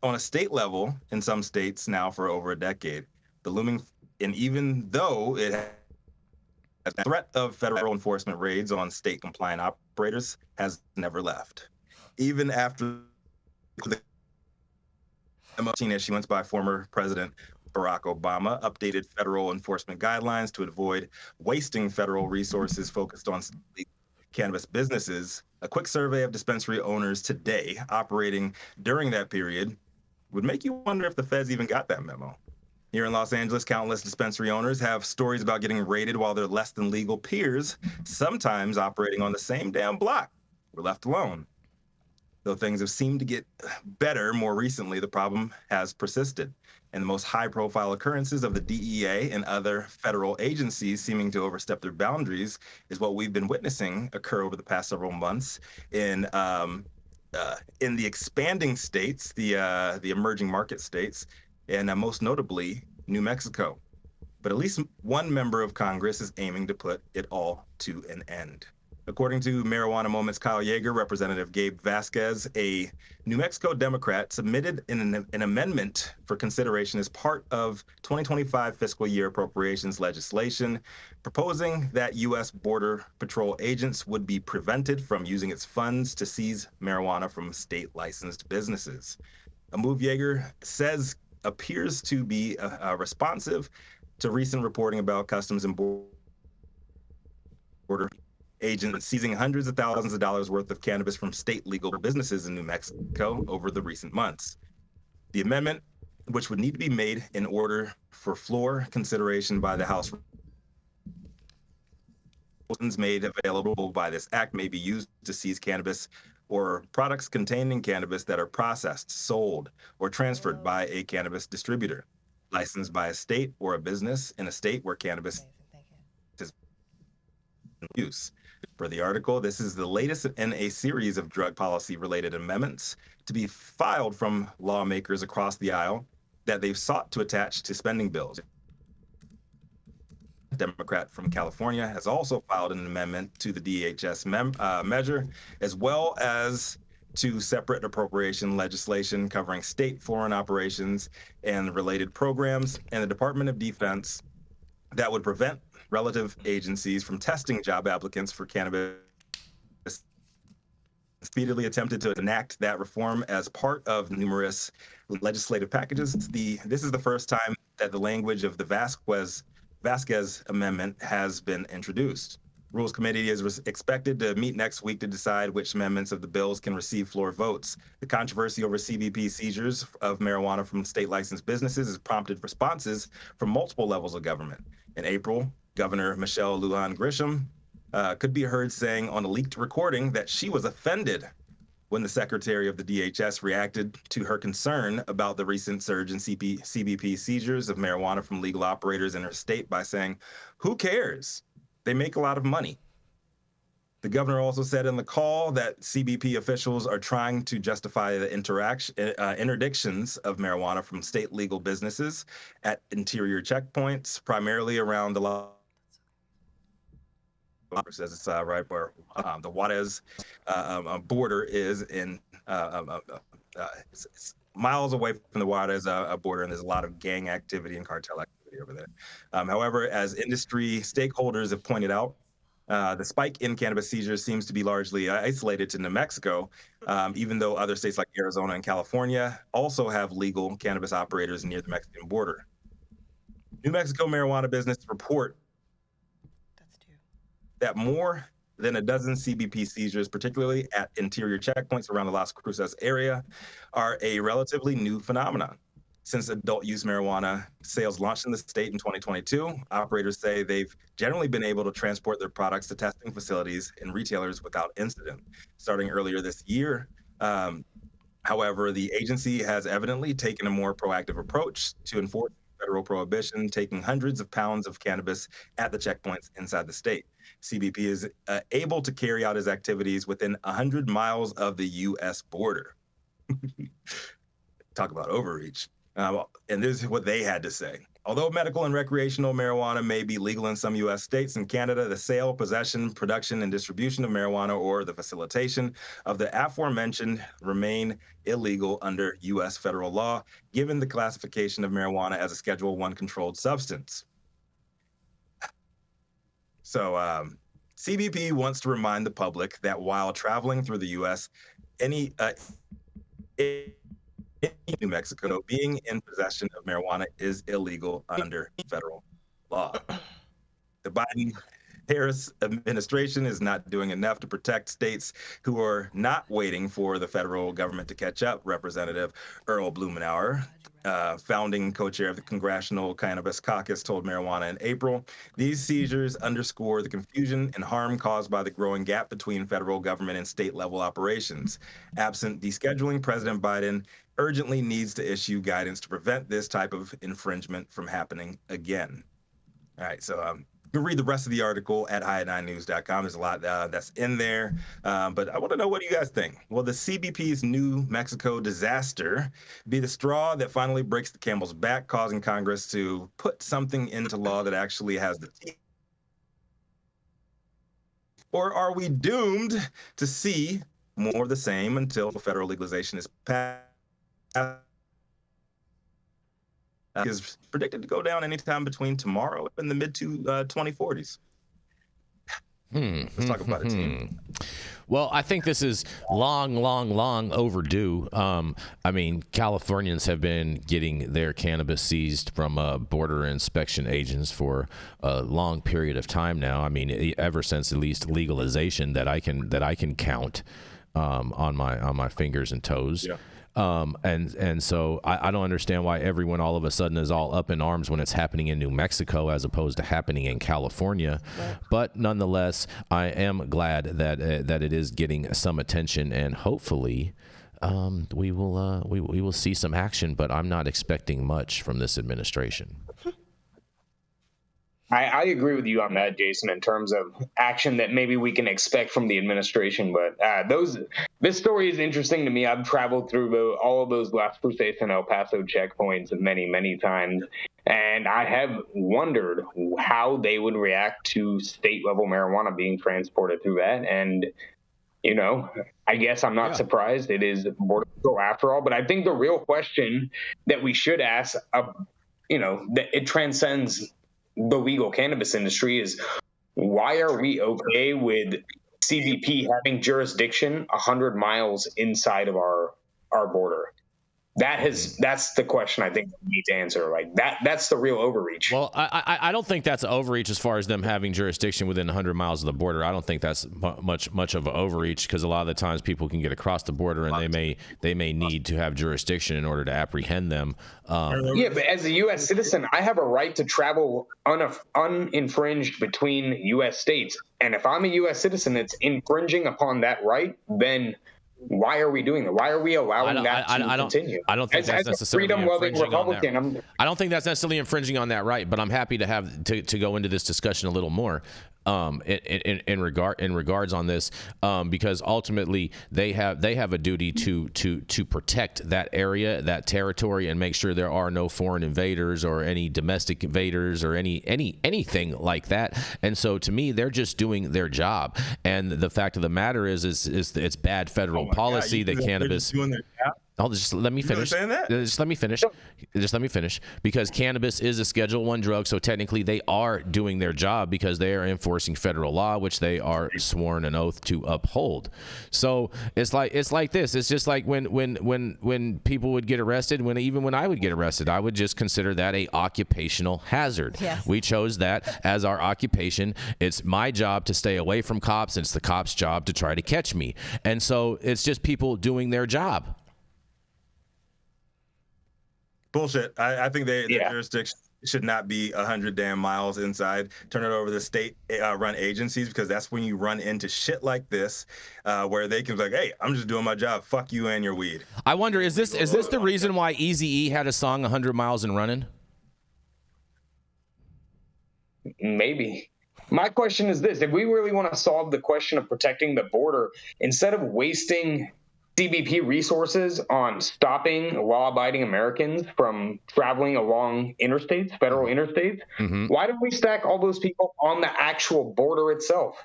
on a state level in some states now for over a decade. The looming, and even though it has the threat of federal enforcement raids on state compliant operators has never left. Even after the issuance by former President Barack Obama updated federal enforcement guidelines to avoid wasting federal resources focused on cannabis businesses, a quick survey of dispensary owners today operating during that period would make you wonder if the feds even got that memo. Here in Los Angeles, countless dispensary owners have stories about getting raided while their less than legal peers, sometimes operating on the same damn block, were left alone. Though things have seemed to get better more recently, the problem has persisted. And the most high-profile occurrences of the DEA and other federal agencies seeming to overstep their boundaries is what we've been witnessing occur over the past several months in the expanding states, the emerging market states, and most notably, New Mexico. But at least one member of Congress is aiming to put it all to an end. According to Marijuana Moment's Kyle Yeager, Representative Gabe Vasquez, a New Mexico Democrat, submitted an amendment for consideration as part of 2025 fiscal year appropriations legislation, proposing that U.S. Border Patrol agents would be prevented from using its funds to seize marijuana from state licensed businesses. A move Yeager says appears to be responsive to recent reporting about Customs and Border agents seizing hundreds of thousands of dollars worth of cannabis from state legal businesses in New Mexico over the recent months. The amendment, which would need to be made in order for floor consideration by the House, made available by this act may be used to seize cannabis or products containing cannabis that are processed, sold, or transferred by a cannabis distributor, licensed by a state or a business in a state where cannabis is in use. For the article, this is the latest in a series of drug policy-related amendments to be filed from lawmakers across the aisle that they've sought to attach to spending bills. A Democrat from California has also filed an amendment to the DHS measure, as well as to separate appropriation legislation covering state foreign operations and related programs, and the Department of Defense that would prevent relative agencies from testing job applicants for cannabis. Speedily attempted to enact that reform as part of numerous legislative packages. This is the first time that the language of the Vasquez amendment has been introduced. Rules Committee is expected to meet next week to decide which amendments of the bills can receive floor votes. The controversy over CBP seizures of marijuana from state licensed businesses has prompted responses from multiple levels of government. In April, Governor Michelle Lujan Grisham could be heard saying on a leaked recording that she was offended when the secretary of the DHS reacted to her concern about the recent surge in CBP seizures of marijuana from legal operators in her state by saying, "Who cares? They make a lot of money." The governor also said in the call that CBP officials are trying to justify the interdictions of marijuana from state legal businesses at interior checkpoints, primarily around the says it's right where the Juarez border is in it's miles away from the Juarez border, and there's a lot of gang activity and cartel activity over there. However, as industry stakeholders have pointed out, the spike in cannabis seizures seems to be largely isolated to New Mexico, even though other states like Arizona and California also have legal cannabis operators near the Mexican border. New Mexico marijuana business report that more than a dozen CBP seizures, particularly at interior checkpoints around the Las Cruces area, are a relatively new phenomenon. Since adult use marijuana sales launched in the state in 2022, operators say they've generally been able to transport their products to testing facilities and retailers without incident. Starting earlier this year, however, the agency has evidently taken a more proactive approach to enforce federal prohibition, taking hundreds of pounds of cannabis at the checkpoints inside the state. CBP is able to carry out his activities within 100 miles of the U.S. border. Talk about overreach. And this is what they had to say. Although medical and recreational marijuana may be legal in some U.S. states and Canada, the sale, possession, production, and distribution of marijuana or the facilitation of the aforementioned remain illegal under U.S. federal law, given the classification of marijuana as a Schedule I controlled substance. So, CBP wants to remind the public that while traveling through the U.S., any in New Mexico, being in possession of marijuana is illegal under federal law. The Biden-Harris administration is not doing enough to protect states who are not waiting for the federal government to catch up. Representative Earl Blumenauer, founding co-chair of the Congressional Cannabis Caucus, told Marijuana in April. These seizures underscore the confusion and harm caused by the growing gap between federal government and state-level operations. Absent descheduling, President Biden urgently needs to issue guidance to prevent this type of infringement from happening again. All right, so you can read the rest of the article at high9news.com. There's a lot that's in there, but I want to know, what do you guys think? Will the CBP's New Mexico disaster be the straw that finally breaks the camel's back, causing Congress to put something into law that actually has the teeth? Or are we doomed to see more of the same until federal legalization is passed? Is predicted to go down anytime between tomorrow and the mid to 2040s. Let's talk about it, team. Well, I think this is long overdue. I mean, Californians have been getting their cannabis seized from border inspection agents for a long period of time now. I mean, ever since at least legalization that I can count on my fingers and toes. Yeah. And so I don't understand why everyone all of a sudden is all up in arms when it's happening in New Mexico as opposed to happening in California. Right. But nonetheless, I am glad that it is getting some attention, and hopefully we will see some action. But I'm not expecting much from this administration. I agree with you on that, Jason, in terms of action that maybe we can expect from the administration. But this story is interesting to me. I've traveled through all of those Las Cruces and El Paso checkpoints many times, and I have wondered how they would react to state-level marijuana being transported through that. And, you know, I guess I'm not surprised. It is Border Patrol after all. But I think the real question that we should ask, that it transcends the legal cannabis industry, is why are we okay with CBP having jurisdiction 100 miles inside of our border? That's the question I think we need to answer. Like that's the real overreach. Well, I don't think that's overreach as far as them having jurisdiction within 100 miles of the border. I don't think that's much of an overreach, because a lot of the times people can get across the border and they may need to have jurisdiction in order to apprehend them. Yeah, but as a U.S. citizen, I have a right to travel uninfringed between U.S. states. And if I'm a U.S. citizen that's infringing upon that right, then why are we doing that? Why are we allowing that to continue? I don't think that's necessarily freedom-loving Republican. I don't think that's necessarily infringing on that right, but I'm happy to have to go into this discussion a little more in regards on this, because ultimately they have a duty to protect that area, that territory, and make sure there are no foreign invaders or any domestic invaders or anything like that. And so to me, they're just doing their job. And the fact of the matter is it's bad federal policy that cannabis. Doing their job? Just let me finish. Just let me finish. Because cannabis is a Schedule I drug, so technically they are doing their job because they are enforcing federal law, which they are sworn an oath to uphold. So it's like this. It's just like when people would get arrested. Even when I would get arrested, I would just consider that a occupational hazard. Yes. We chose that as our occupation. It's my job to stay away from cops, and it's the cops' job to try to catch me. And so it's just people doing their job. Bullshit. I think the jurisdiction should not be 100 damn miles inside. Turn it over to the state-run agencies, because that's when you run into shit like this, where they can be like, "Hey, I'm just doing my job. Fuck you and your weed." I wonder, is this the reason why Eazy-E had a song 100 Miles and Running? Maybe. My question is this: if we really want to solve the question of protecting the border, instead of wasting CBP resources on stopping law-abiding Americans from traveling along interstates, federal interstates, why don't we stack all those people on the actual border itself?